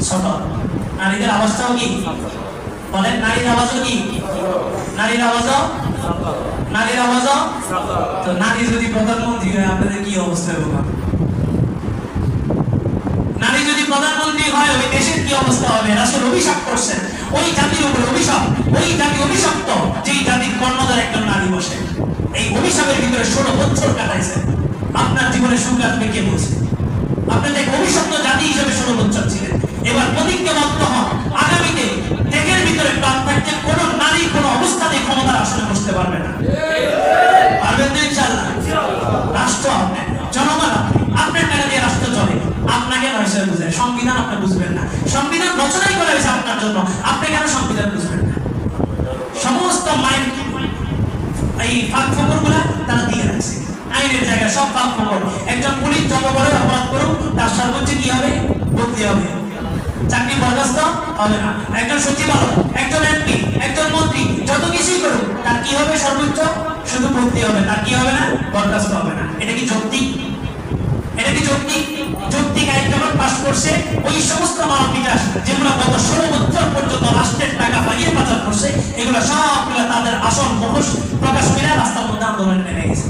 ছোট। নারীদের আওয়াজটাও কি বলেন? নারীর আওয়াজও কি? নারীর আওয়াজও তো নারী যদি প্রধানমন্ত্রী হয় আপনাদের কি অবস্থা হবে? নারী যদি প্রধানমন্ত্রী হয় ওই দেশের কি অবস্থা হবে? রাসূল অভিশাপ করছেন ওই জাতির উপর, অভিশাপ, ওই জাতি অভিশপ্ত যেই জাতির কর্ণধার একজন নারী বসে। এই অভিশাপের ভিতরে 16 বছর কাটাইছে। আপনার জীবনে সুখ আসবে কে বলছে? আপনাদের অভিশপ্ত জাতি হিসেবে 16 বছর ছিলেন। এবার প্রতিজ্ঞাবদ্ধ হন আগামীতে দেশের ভিতরে প্রাণ থাকতে কোন নারী কোন অবস্থাতে ক্ষমতার আসনে বসতে পারবে না। পারবেন তো ইনশাআল্লাহ? রাষ্ট্র আপনার, জনগণ আপনার টাকা দিয়ে রাষ্ট্র চলে, আপনাকে নয় সে বুঝে। সংবিধান আপনি বুঝবেন না, সংবিধান রচনাই করা হয়েছে আপনার জন্য, আপনি কেন সংবিধান বুঝবেন না? সমস্ত মাইন্ড এই ফাঁক ফোকরগুলা তারা দিয়ে রাখছে আইনের জায়গায়, সব ফাঁক ফোকর। একজন পুলিশ যত বড় অপরাধ করুক তার সর্বোচ্চ কি হবে? বদলি হবে, চাকরি বরখাস্ত হবে না। একজন সচিবালয়, একজন এমপি, একজন মন্ত্রী যত কিছুই করুক তার কি হবে? সর্বোচ্চ শুধু বদলি হবে, তার কি হবে না? বরখাস্ত হবে না। এটা কি যৌক্তিক? এটা কি যৌক্তিক? যৌক্তিক আইন যখন পাস করছে ওই সমস্ত মানব বিকাশ যেগুলো গত 16 বছর পর্যন্ত রাষ্ট্রের টাকা বাগিয়ে পাচার করছে, এগুলো সবগুলো তাদের আসল মুখোশ প্রকাশ করে রাস্তার মধ্যে আন্দোলনে নেমে গেছে।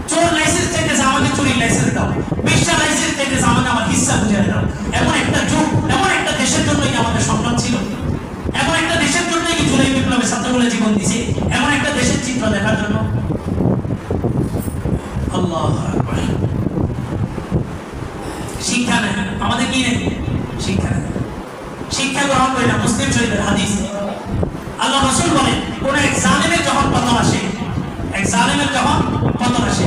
চোর লাইসেন্স চাইতেছে, আমাকে চুরির লাইসেন্স দাও। বেশ্যা লাইসেন্স চাইতেছে, আমাকে আমার হিস্সা বুঝিয়ে দাও। এমন একটা যুগ, এমন একটা দেশের জন্যই কি আমাদের সংগ্রাম ছিল? এমন একটা দেশের জন্যই কি জুলাই বিপ্লবে ছাত্রগুলো জীবন দিছে? এমন একটা দেশের চিত্র দেখার জন্য? আল্লাহু আকবার। শিক্ষা নেই আমাদের, কি নেই? শিক্ষা নেই। শিক্ষা গ্রহণ করি না। মুসলিম শরীফের হাদিস, আল্লাহ রাসূল বলেন কোন এক জালেমের যখন পতন আসে, এক জালেমের যখন পতন আসে,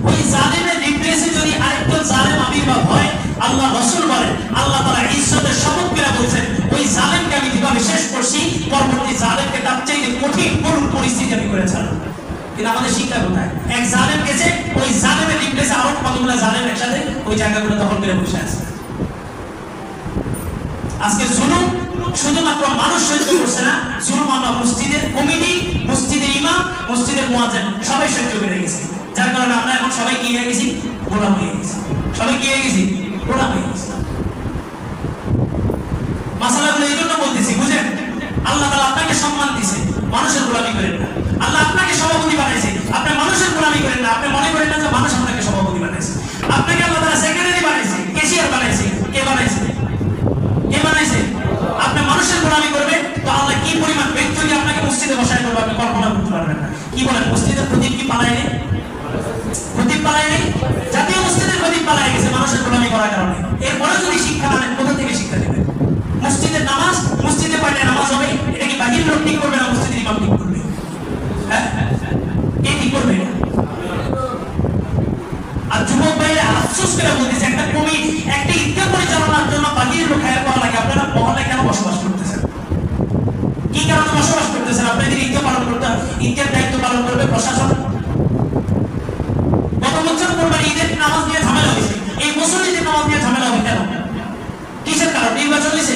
ওই জালেমের রিপ্লেসে যদি আরেকজন জালেম আবির্ভাব হয়, আল্লাহ রাসূল বলেন আল্লাহ তাআলা ইজ্জতের শপথ করে বলছেন ওই জালেমকে আমি যেভাবে শেষ করছি পরবর্তী জালেমকে তার চাইতে কঠিন করুণ পরিস্থিতি আমি করে ছাড়ব। কিন্তু আমাদের শিক্ষা কোথায়? এক জালেম গেছে, ওই জালেমের রিপ্লেসে আরো কতগুলো জালেম একসাথে ওই জায়গাগুলো দখল করে বসে আছে। আজকে জুলুম শুধুমাত্র মানুষ সহ্য করছে না, জুলুম আমরা মসজিদের কমিটি, মসজিদের ইমাম, মসজিদের মুয়াজ্জিন সবাই সহ্য করে গেছি। যার কারণে আমরা এখন সবাই কি হয়ে গেছি? গোলাম হয়ে গেছি। সবাই কি হয়ে গেছি? গোলাম হয়ে গেছি। মাসালাগুলো এই জন্য বলতেছি, বুঝেন? আল্লাহ তাআলা আপনাকে সম্মান দিয়েছে, মানুষের গোলামি করেন না। আল্লাহ আপনাকে সভাপতি বানাইছে, আপনি মানুষের গোলামি করেন না। আপনি মনে করেন না যে মানুষ আপনাকে সভাপতি বানাইছে। আপনাকে আল্লাহ তাআলা সেক্রেটারি বানাইছে, ক্যাশিয়ার বানাইছে। কে বানাইছে? কে বানাইছে? আপনি মানুষের গোলামি করবেন তো আল্লাহ কি পরিমাণ ব্যক্তি আপনাকে মসজিদে বসায় করবে আপনি কল্পনা করতে পারবেন না। কি বলেন? মসজিদের প্রদীপ কি পালায় নেই? প্রদীপ পালায় নেই? জাতীয় মসজিদের প্রদীপ পালায় গেছে মানুষের গোলামি করার কারণে। এরপরে যদি শিক্ষা না নেন, কোথা থেকে শিক্ষা দেবেন? মসজিদের নামাজ, মসজিদে পাঠে নামাজ হবে, এটা কি বাহির লোক ঠিক করবে না মসজিদের ইমাম ঠিক করবে? হ্যাঁ, কে ঠিক করবে? আর যুবক ভাইরা আফসোস করে বলতেছে একটা কমিটি, একটা ঈদগাহ পরিচালনার জন্য বাহির লোক হায়ার করা লাগে। আপনারা মহল্লায় কেন বসবাস করতেছেন? কি কারণে বসবাস করতেছেন? আপনাদের ঈদগাহ পালন করতে, ঈদের দায়িত্ব পালন করবে প্রশাসন। গত বছর কোরবানি ঈদের নামাজ নিয়ে ঝামেলা হয়েছে, এই বছর ঈদের নামাজ নিয়ে ঝামেলা হবে কেন? কিসের কারণ? নির্বাচন হয়েছে,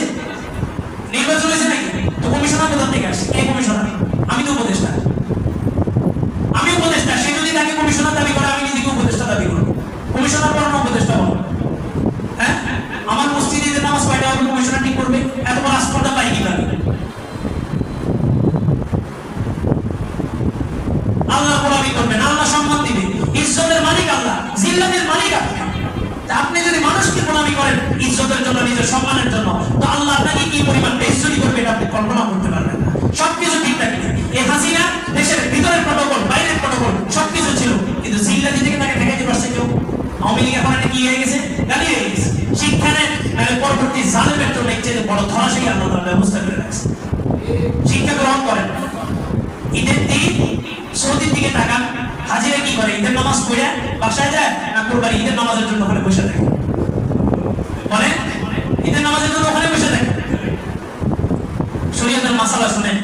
নির্বাচন হয়েছে নাকি? তো কমিশনার কোথা থেকে আসছে? কে কমিশনার? আমি তো উপদেষ্টা, আমি উপদেষ্টা। সে যদি তাকে কমিশনার দাবি করে, আমি নিজেকে উপদেষ্টা দাবি করবো। কমিশনার বলো না উপদেষ্টা বলো? হ্যাঁ, আমার মসজিদে ঈদের নামাজ কয়টা হবে কমিশনার ঠিক করবে? এত বড় আসপর্দা পাই কিভাবে? আল্লাহ গোলামি করবেন, আল্লাহ সম্মান দিবে। ইজ্জতের মালিক আল্লাহ, জিল্লাতের মালিক আপনি। আপনি যদি মানুষকে গোলামি করেন ইজ্জতের জন্য, নিজের সম্মানের জন্য, তো আল্লাহ আপনাকে কি পরিমাণ বেইজ্জতি করবে এটা আপনি কল্পনা করতে পারবেন না। সবকিছু ঠিকঠাক নেই। এই হাসিনা দেশের ভিতরের প্রটোকল, বাইরের প্রটোকল সবকিছু ছিল, কিন্তু জিল্লাতি থেকে তাকে ঠেকাইতে পারছে কেউ? আওয়ামী লীগ এখন এটা কি হয়ে গেছে? গালি হয়ে গেছে। শিক্ষানের পরবর্তী জালেমের জন্য একটি বড় ধরাশায়ী আল্লাহ তাআলা ব্যবস্থা করে রাখছে। শিক্ষা গ্রহণ করেন। ঈদের দিন সৌদির দিকে তাকান, হাজিরা কি করে? ঈদের নামাজ পড়ে বাসায় যায় না কোরবানি ঈদের নামাজের জন্য ওখানে বসে থাকে? বলেন, ঈদের নামাজের জন্য ওখানে বসে থাকে। শরীয়তের মাসালা শুনেন,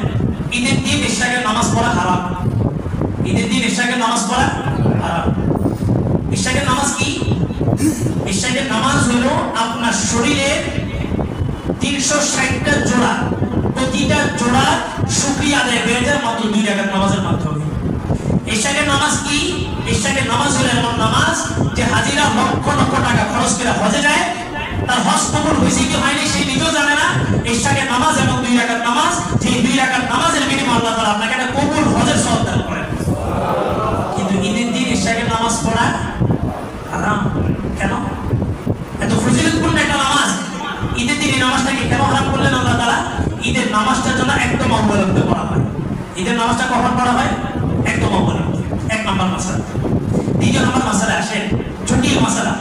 ঈদের দিন ইশরাকের নামাজ পড়া হারাম। ঈদের দিন ইশরাকের নামাজ পড়া হারাম। ইশরাকের নামাজ কি? ইশরাকের নামাজ হলো আপনার শরীরের 360টা জোড়া, প্রতিটা জোড়া শুকরিয়া আদায় হয়ে যায় মাত্র 2 রাকাত নামাজের মাধ্যমে। ইশরাকের নামাজ কি? ইশরাকের নামাজ হলো এমন নামাজ যে হাজিরা লক্ষ লক্ষ টাকা খরচ করে হজে যায়, তার হজ কবুল হয়েছে কি হয়নি সে নিজেও জানে ঈদের দিন নামাজটাকে কেন হারাম করলেন আল্লাহ তাআলা? ঈদের নামাজটার জন্য একদম অবলম্বন করা হয়। ঈদের নামাজটা কখন পড়া হয়? একদম অবলম্বন। এক নম্বর মাসালা। দ্বিতীয় নম্বর মাসালা আসে জটিল মাসালা।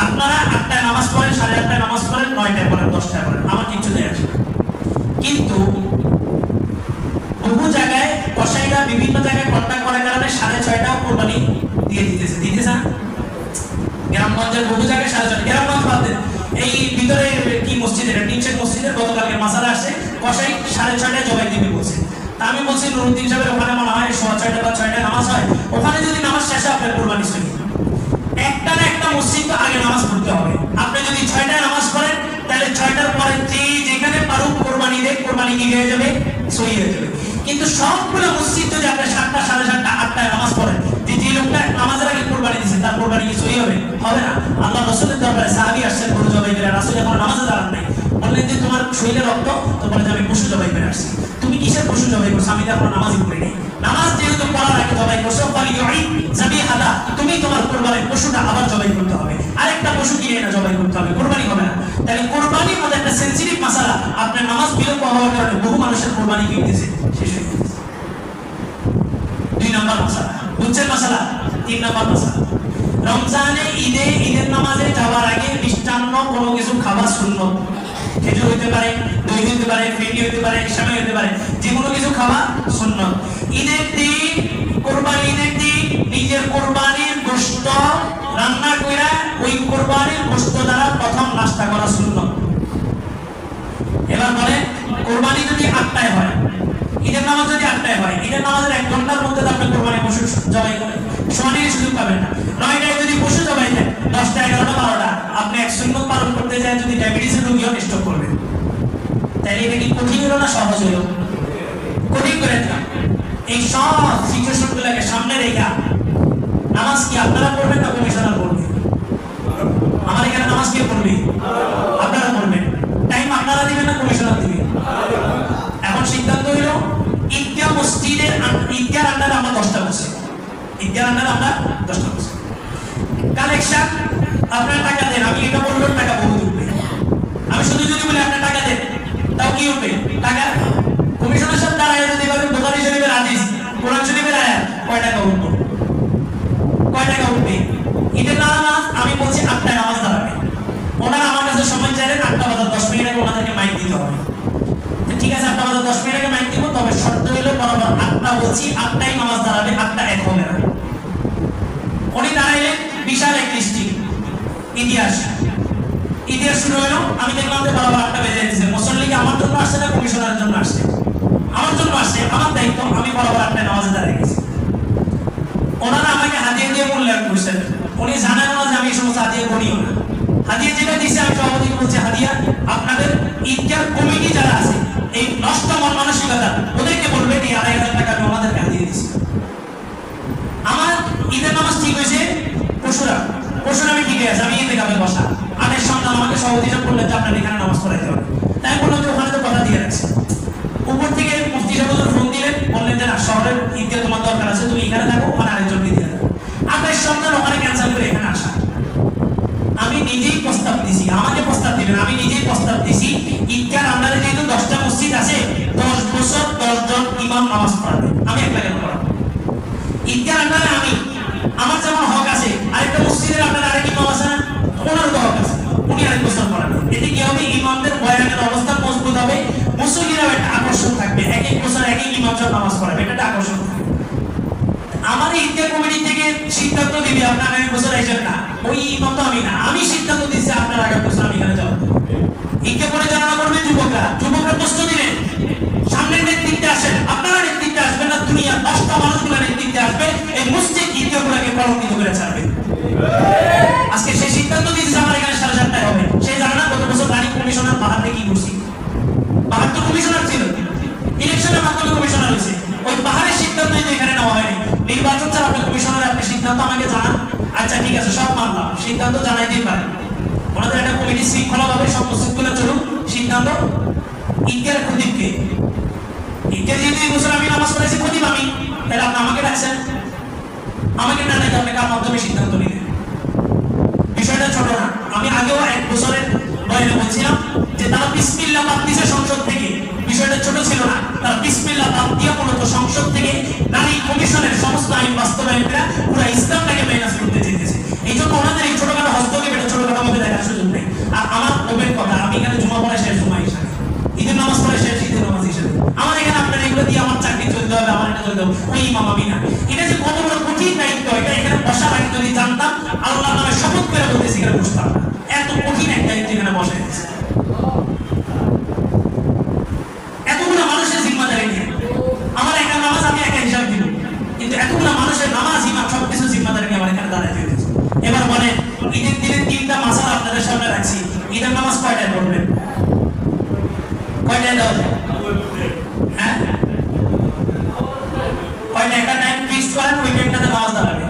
আপনারা 8টায় নামাজ পড়েন, 8:30টায় নামাজ পড়েন, 9টায় পড়েন, 10টায় পড়েন, আমার কিছু দেয় আসে। কিন্তু বহু জায়গায় কসাইরা বিভিন্ন জায়গায় কন্ট্যাক্ট করার কারণে 6:30টাও কোরবানি দিয়ে দিতেছে না? গ্রামগঞ্জের বহু জায়গায় 6:30, গ্রামগঞ্জ বাদ দেন, এই ভিতরে কি মসজিদের টিনশেড মসজিদের গতকালকে মাসালা আসছে, কসাই 6:30টায় জবাই দিবে বলছে। তা আমি বলছি নুরুদ্দিন সাহেবের ওখানে মনে হয় 6:30 বা 6টায় নামাজ হয়, ওখানে যদি নামাজ শেষে আপনার কোরবানি শুনি একটা না একটা মসজিদ তো আগে নামাজ পড়তে হবে। আপনি যদি 6টায় নামাজ পড়েন তাহলে 6টার পরে যেখানে পারুক কোরবানি দেখ, কোরবানি কি হয়ে যাবে, সহি হয়ে যাবে। কিন্তু সবগুলো মসজিদ যদি আপনি 7টা, 7:30, 8টায় নামাজ পড়েন, যে লোকটা নামাজের আগে কোরবানি দিয়েছে তার কোরবানি কি সহি হবে? হবে না। আল্লাহ রাসূলের দরবারে সাহাবী আসছেন গরু জবাই করে, রাসূল এখন নামাজে দাঁড়ান নাই, বললেন যে তোমার শরীরে রক্ত, তো বলে যে আমি পশু জবাই করে আসছি। তুমি কিসের পশু জবাই করছো? আমি তো এখন নামাজই পড়ি নাই। নামাজ যেহেতু পড়ার আগে জবাই করছো, যাবিহাদা, তুমি তোমার কোরবানির পশুটা আবার জবাই করতে হবে, আরেকটা পশু কিনে এনে জবাই করতে হবে, কোরবানি হবে না। তাহলে কোরবানির মধ্যে একটা সেনসিটিভ মাসালা, আপনার নামাজ বিলম্ব হওয়ার কারণে বহু মানুষের কোরবানি কিনতেছে, শেষ হয়ে গেছে। 2 নম্বর মাসালা, বুঝছেন মাসালা? 3 নম্বর মাসালা, রমজানে ঈদের নামাজে যাওয়ার আগে মিষ্টান্ন কোনো কিছু খাওয়া সুন্নত। খেজুর হইতে পারে, দই হইতে পারে, ফেন্ডি হইতে পারে, সেমাই হইতে পারে, যে কোনো কিছু খাওয়া সুন্নত। ঈদের দিন, কোরবানি ঈদের দিন নিজের কোরবানির গোশত রান্না কইরা ওই কোরবানির গোশত দ্বারা প্রথম নাস্তা করা সুন্নত। এবার বলে কোরবানি যদি 8টায় হয়, ঈদের নামাজ যদি 8টায় হয়, ঈদের নামাজের 1 ঘন্টার মধ্যে আপনি কোরবানি পশু জবাই করেন, সমানের সুযোগ পাবেন না। 9টায় যদি পশু জবাই দেন, 10টা, 11টা, 12টা, আপনি এক সুন্নত পালন করতে যায় যদি ডায়াবেটিসের রোগীও স্টক করবেন। তাহলে এটা কি কঠিন হলো না সহজ হলো? কঠিন করে দিলাম। এই সব সিচুয়েশনগুলোকে সামনে রেখে নামাজ কি আপনারা পড়বেন না কমিশনার পড়বে? আমার এখানে নামাজ কে পড়বে? আপনারা পড়বেন। টাইম আপনারা দিবেন না কমিশনার দিবে? এখন সিদ্ধান্ত হলো ঈদগাহ মসজিদের ঈদগাহ আন্ডারে আমরা 10টা বসে, ঈদগাহ আন্ডারে আমরা 10টা বসে কালেকশন। আপনার টাকা দেন, আমি এটা বললাম টাকা বহু উঠবে। আমি শুধু যদি বলি আপনার টাকা দেন, তাও কি উঠবে? টাকা কমিশনের সাথে দাঁড়ায় যদি বলেন বুখারী শরীফের হাদিস, কোরআন শরীফের আয়াত, কয় টাকা উঠবে? কয় টাকা উঠবে? ঈদের নামাজ আমি বলছি 8টায় নামাজ দাঁড়াবে, ওনারা আমার কাছে সময় চাইলেন 8টা বাজার 10 মিনিট আগে ওনাদেরকে মাইক দিতে হবে। ঠিক আছে, 8টা বাজার 10 মিনিট আগে মাইক দিব, তবে শর্ত হলো বরাবর 8টা বলছি, 8টায় নামাজ দাঁড়াবে, 8টা এক হবে না। উনি দাঁড়াইলেন, বিশাল এক ডিস্ট্রিক্ট ইতিহাস শুরু হলো। আমি দেখলাম যে বরাবর 8টা বেজে গেছে। মুসল্লিকে আমার জন্য আসছে না কমিশনারের জন্য আসছে? আমার জন্য আসছে, আমার দায়িত্ব, আমি বরাবর 8টায় নামাজে দাঁড়িয়ে গেছি। ওনারা আমাকে হাদিয়া দিয়ে মূল্যায়ন করছেন। উনি জানেন না যে আমি এই সমস্ত হাদিয়া গণিও না। হাদিয়া যেটা দিচ্ছে আমি সভাপতিকে বলছি, হাদিয়া আপনাদের ঈদগাহ কমিটি যারা আছে এই নষ্ট মন মানসিকতা ওদেরকে বলবেন এই 2,500 টাকা আমি ওনাদেরকে হাদিয়া দিচ্ছি। আমার ঈদের নামাজ ঠিক হয়েছে, পশুরা আমি ঠিক আছে, আমি ঈদে গাবে বসা। আটের সন্তান আমাকে সভাপতিটা বললেন যে আপনার এখানে নামাজ পড়াইতে হবে। তাই বললাম যে ওখানে তো কথা দিয়ে রাখছে। উপর থেকে মুফতি সাহেব ফোন দিলেন, বললেন যে না, শহরের ঈদগাহ তোমার দরকার আছে, তুমি এখানে থাকো, ওখানে আরেকজনকে দিয়ে দেবো। আটের সন্তান ওখানে ক্যান্সেল করে এখানে আসা। আমি নিজেই প্রস্তাব দিছি, আমাকে প্রস্তাব দিবেন, আমি নিজেই প্রস্তাব দিছি ঈদগাহ আন্ডারে যেহেতু 10টা মসজিদ আছে, 10 বছর 10 জন ইমাম নামাজ পড়াবে, আমি একলা কেন পড়াবো? ঈদগাহ আন্ডারে আমি, আমার যেমন হক আছে, আরেকটা মসজিদের আপনার আরেক ইমাম আছে না, ওনার তো হক আছে, উনি আরেক বছর পড়াবেন। এতে কি হবে? ইমামদের বয়ানের অবস্থা মজবুত হবে, মুসল্লিরাও একটা আকর্ষণ থাকবে, এক বছর এক ইমাম সাহেব নামাজ পড়াবে, এটা একটা আকর্ষণ থাকবে। আমার ঈদগাহ কমিটি থেকে সিদ্ধান্ত দিবে আপনার আগামী বছর আইসেন না, ওই ইমাম তো আমি না, আমি সিদ্ধান্ত দিচ্ছি আপনার আগামী বছর আমি এখানে যাবো। ঈদগাহ পরিচালনা করবে যুবকরা প্রশ্ন দিলেন, সামনের নেতৃত্বে আসেন, আপনারা নেতৃত্বে আসবেন না, দুনিয়া 10টা মানুষগুলো নেতৃত্বে আসবে, এই মসজিদ ঈদগাহগুলোকে কলঙ্কিত করে ছাড়বে। আজকে সেই সিদ্ধান্ত দিয়েছে আমার এখানে 7:30টায় হবে। সে জানে না গত বছর রানী কমিশনার বাহাতে কি করছি, বাহার তো কমিশনার ছিল, ইলেকশনের মাধ্যমে কমিশনার হয়েছে, ওই পাহাড়ের সিদ্ধান্ত এখানে নেওয়া হয়নি। নির্বাচন ছাড়া আপনি কমিশনার, আপনি সিদ্ধান্ত আমাকে জানান, আচ্ছা ঠিক আছে সব মানলাম, সিদ্ধান্ত জানাইতেই পারেন। ওনাদের একটা কমিটি শৃঙ্খলাভাবে সব মসজিদগুলো চলুক, সিদ্ধান্ত ঈদগাহের খতিবকে, ঈদগাহ যেহেতু এই বছর আমি নামাজ পড়েছি খতিব আমি, তাহলে আপনি আমাকে ডাকছেন, আমাকে না ডাকে আপনি কার মাধ্যমে সিদ্ধান্ত নিলেন? বিষয়টা ছোট না। আমি আগেও 1 বছরের বয়সে বলছি সংসদ থেকে, বিষয়টা ছোট ছিল না, তারা বিসমিল্লাহ বাদ দিয়ে মূলত সংসদ থেকে নারী কমিশনের সমস্ত আইন বাস্তবায়নটা পুরো ইসলামটাকে মাইনাস করতে চেয়েছে। এই জন্য ওনাদের এই ছোটখাটো হস্তক্ষেপ এটা ছোটখাটো ভাবে দেখার সুযোগ নেই। আর আমার ওপেন কথা, আমি এখানে জুমা পড়া শেষ সময় হিসাবে, ঈদের নামাজ পড়া শেষ ঈদের নামাজ হিসাবে, আমার এখানে আপনার এগুলো দিয়ে আমার চাকরি চলতে হবে, আমার এটা চলতে হবে, ওই ইমাম আমি না। এটা যে কত বড় কঠিন দায়িত্ব, এটা এখানে বসার আগে যদি জানতাম, আল্লাহর নামে শপথ করে বলতেছি এখানে বসতাম না। এত কঠিন একটা দায়িত্ব এখানে বসে গেছে, এতগুলো মানুষের জিম্মাদারি নিয়ে। আমার একটা নামাজ আমি একা হিসাব দিব, কিন্তু এতগুলো মানুষের নামাজ ইমাম সবকিছু জিম্মাদারি নিয়ে আমার এখানে দাঁড়াতে হয়েছে। এবার বলেন, ঈদের দিনে 3টা মাসালা আপনাদের সামনে রাখছি, ঈদের নামাজ কয়টায় পড়বেন? কয়টায় দেওয়া যায়? হ্যাঁ, কয়টা? একটা টাইম ফিক্স করেন, ওই টাইমটাতে নামাজ দাঁড়াবে।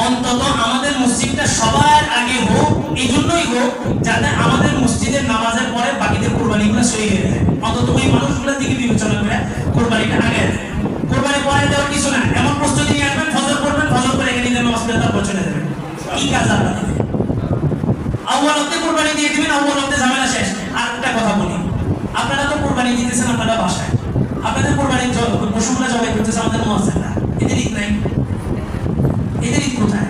অন্তত আমাদের মসজিদটা সবার আগে হোক, এই জন্যই হোক যাতে আমাদের মসজিদের নামাজের পরে বাকিদের কোরবানিগুলো সই হয়ে যায়। অন্তত ওই মানুষগুলোর দিকে বিবেচনা করে কোরবানিটা আগে দেয়। কোরবানি পরে দেওয়ার কিছু না, এমন প্রস্তুতি নিয়ে আসবেন, ফজর করবেন, ফজর করে এখানে ঈদের নামাজ পড়ে তারপর চলে যাবেন। কি কাজ আপনাদের? আউয়াল ওয়াক্তে কোরবানি দিয়ে দিবেন, আউয়াল ওয়াক্তে ঝামেলা শেষ। আর একটা কথা বলি, আপনারা তো কোরবানি দিতেছেন আপনারা বাসায়, আপনাদের কোরবানির পশুগুলো জবাই করতেছে আমাদের মুয়াজ্জিনরা, এদের ঈদ নাই। এদের ঈদ কোথায়?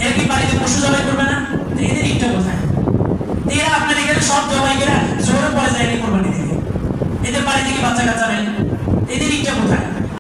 এরা কি বাড়িতে পশু জবাই করবে না? এদের ঈদটা কোথায়? এরা আপনার এখানে সব জবাই করে জোরে পরে যায় কোরবানি দিতে, এদের বাড়িতে কি বাচ্চা কাচ্চা নেই? এদের ঈদটা কোথায়?